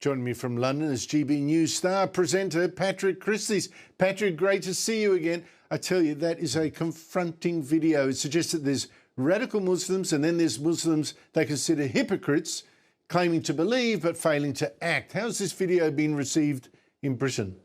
Joining me from London is GB News star presenter Patrick Christys. Patrick, great to see you again. I tell you, that is a confronting video. It suggests that there's radical Muslims and then there's Muslims they consider hypocrites, claiming to believe but failing to act. How's this video been received in Britain?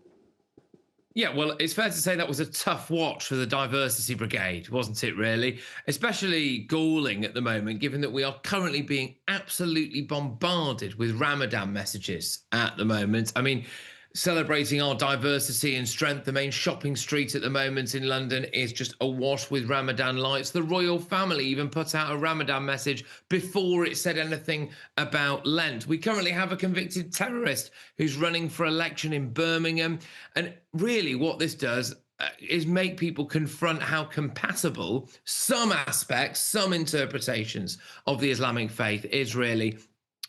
Yeah, well, it's fair to say that was a tough watch for the Diversity Brigade, wasn't it, really? Especially galling at the moment, given that we are currently being absolutely bombarded with Ramadan messages at the moment. I mean, celebrating our diversity and strength, the main shopping street at the moment in London is just awash with Ramadan lights. The royal family even put out a Ramadan message before it said anything about Lent. We currently have a convicted terrorist who's running for election in Birmingham. And really what this does is make people confront how compatible some aspects, some interpretations of the Islamic faith is really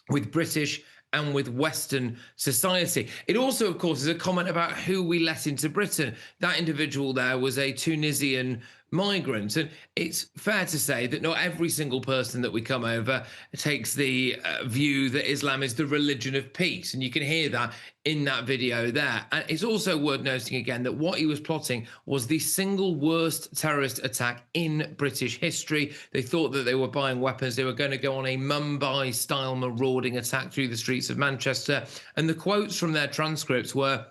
with British and with Western society. It also, of course, is a comment about who we let into Britain. That individual there was a Tunisian migrant. And it's fair to say that not every single person that we come over takes the view that Islam is the religion of peace. And you can hear that in that video there. And it's also worth noting again that what he was plotting was the single worst terrorist attack in British history. They thought that they were buying weapons. They were going to go on a Mumbai-style marauding attack through the streets of Manchester. And the quotes from their transcripts were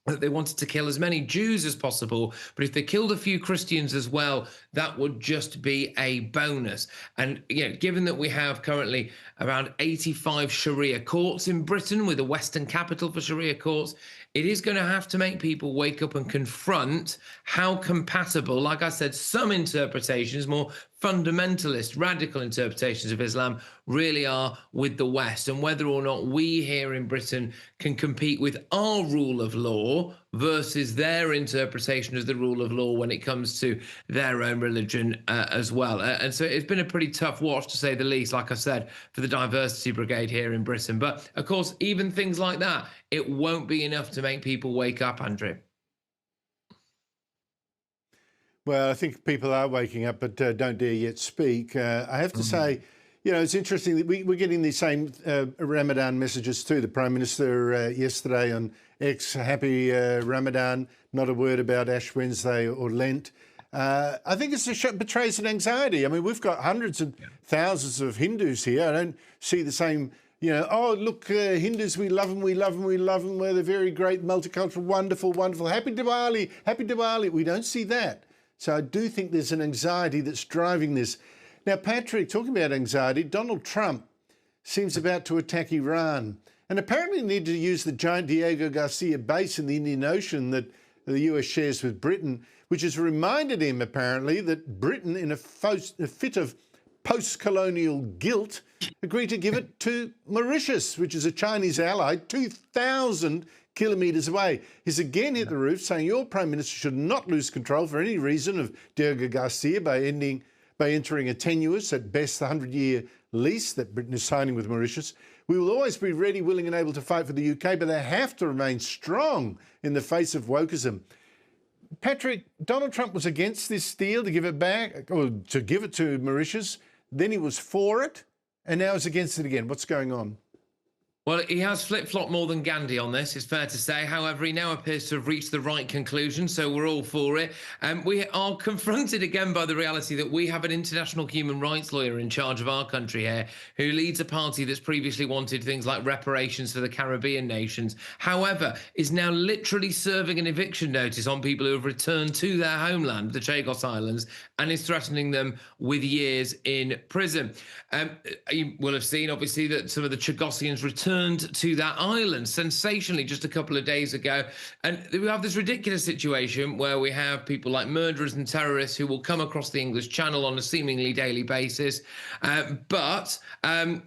that they wanted to kill as many Jews as possible, but if they killed a few Christians as well, that would just be a bonus. And given that we have currently around 85 Sharia courts in Britain, with a Western capital for Sharia courts, it is going to have to make people wake up and confront how compatible, like I said, some interpretations, more fundamentalist, radical interpretations of Islam really are with the West, and whether or not we here in Britain can compete with our rule of law versus their interpretation of the rule of law when it comes to their own religion as well. And so it's been a pretty tough watch, to say the least, like I said, for the Diversity Brigade here in Britain. But of course, even things like that, it won't be enough to make people wake up, Andrew. Well, I think people are waking up, but don't dare yet speak. I have to say, it's interesting that we're getting these same Ramadan messages too. The Prime Minister yesterday on X, happy Ramadan, not a word about Ash Wednesday or Lent. I think it betrays an anxiety. I mean, we've got hundreds and thousands of Hindus here. I don't see the same, oh, look, Hindus, we love them, we love them, we love them. They're very great, multicultural, wonderful, wonderful. Happy Diwali, happy Diwali. We don't see that. So I do think there's an anxiety that's driving this. Now, Patrick, talking about anxiety, Donald Trump seems about to attack Iran and apparently need to use the giant Diego Garcia base in the Indian Ocean that the US shares with Britain, which has reminded him, apparently, that Britain, in a fit of post-colonial guilt, agreed to give it to Mauritius, which is a Chinese ally, 2,000 kilometres away. He's again hit the roof, saying your Prime Minister should not lose control for any reason of Diego Garcia by entering a tenuous, at best, 100-year lease that Britain is signing with Mauritius. We will always be ready, willing and able to fight for the UK, but they have to remain strong in the face of wokeism. Patrick, Donald Trump was against this deal to give it back, or to give it to Mauritius. Then he was for it, and now he's against it again. What's going on? Well, he has flip-flopped more than Gandhi on this, it's fair to say. However, he now appears to have reached the right conclusion, so we're all for it. We are confronted again by the reality that we have an international human rights lawyer in charge of our country here who leads a party that's previously wanted things like reparations for the Caribbean nations. However, is now literally serving an eviction notice on people who have returned to their homeland, the Chagos Islands, and is threatening them with years in prison. You will have seen, obviously, that some of the Chagosians returned to that island sensationally just a couple of days ago. And we have this ridiculous situation where we have people like murderers and terrorists who will come across the English Channel on a seemingly daily basis. But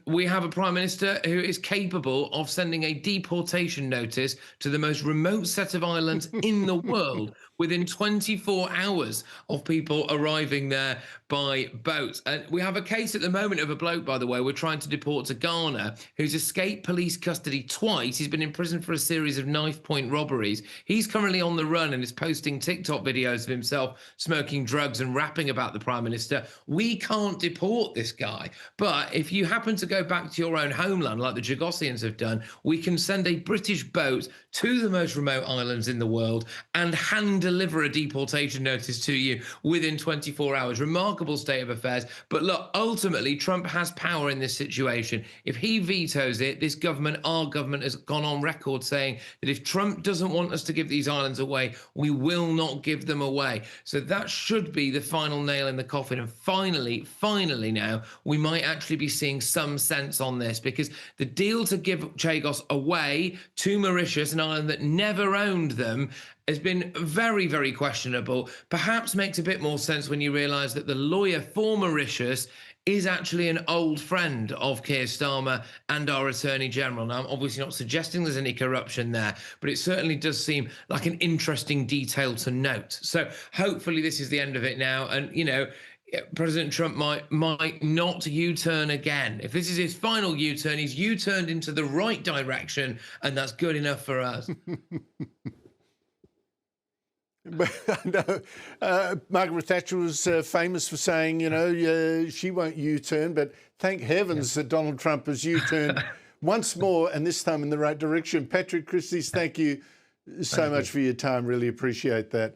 we have a Prime Minister who is capable of sending a deportation notice to the most remote set of islands in the world, within 24 hours of people arriving there by boat. And we have a case at the moment of a bloke, by the way, we're trying to deport to Ghana, who's escaped police custody twice. He's been in prison for a series of knife point robberies. He's currently on the run and is posting TikTok videos of himself smoking drugs and rapping about the Prime Minister. We can't deport this guy. But if you happen to go back to your own homeland, like the Jagosians have done, we can send a British boat to the most remote islands in the world and hand deliver a deportation notice to you within 24 hours. Remarkable state of affairs. But look, ultimately, Trump has power in this situation. If he vetoes it, this government, our government, has gone on record saying that if Trump doesn't want us to give these islands away, we will not give them away. So that should be the final nail in the coffin. And finally now, we might actually be seeing some sense on this, because the deal to give Chagos away to Mauritius, an island that never owned them, has been very, very questionable. Perhaps makes a bit more sense when you realise that the lawyer for Mauritius is actually an old friend of Keir Starmer and our Attorney General. Now, I'm obviously not suggesting there's any corruption there, but it certainly does seem like an interesting detail to note. So hopefully this is the end of it now. And, you know, President Trump might not U-turn again. If this is his final U-turn, he's U-turned into the right direction, and that's good enough for us. No, Margaret Thatcher was famous for saying, you know, she won't U-turn, but thank heavens that Donald Trump has U-turned once more, and this time in the right direction. Patrick Christys, thank you so much for your time. Really appreciate that.